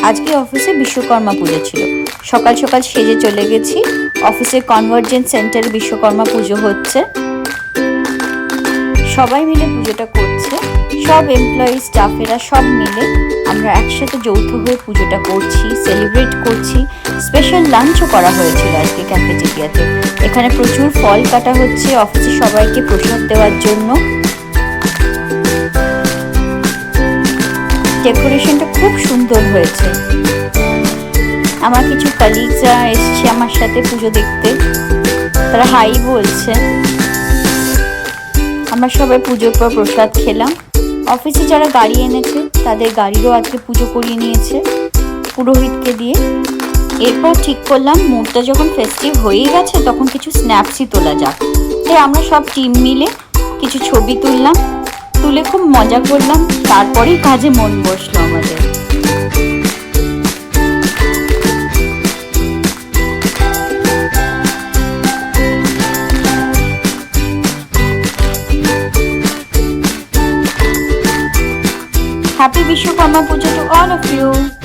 আজকে অফিসে বিশ্বকর্মা পুজো ছিল। সকাল সকাল সেজে চলে গেছি। অফিসের কনভার্জেন্স সেন্টারে বিশ্বকর্মা পুজো হচ্ছে, সবাই মিলে পুজোটা করছে। সব এমপ্লয়ি স্টাফেরা সব মিলে আমরা একসাথে যৌথ হয়ে পুজোটা করছি, সেলিব্রেট করছি। স্পেশাল লাঞ্চও করা হয়েছিল আজকে ক্যাফেটেরিয়াতে। এখানে প্রচুর ফল কাটা হচ্ছে অফিসে সবাইকে প্রসাদ দেওয়ার জন্য। ডেকোরেশনটা খুব সুন্দর হয়েছে। আমার কিছু কলিগসরা এসছে আমার সাথে পুজো দেখতে, তারা হাই বলছে। আমরা সবাই পুজোর পর প্রসাদ খেলাম। অফিসে যারা গাড়ি এনেছে তাদের গাড়িরও আজকে পুজো করিয়ে নিয়েছে পুরোহিতকে দিয়ে। এরপর ঠিক করলাম মুডটা যখন ফেস্টিভ হয়ে গেছে তখন কিছু স্ন্যাপসই তোলা যাক। তাই আমরা সব টিম মিলে কিছু ছবি তুললাম, তুলে খুব মজা করলাম। তারপরেই কাজে মন বসলো আমাদের। Happy Vishwakarma Puja to all of you.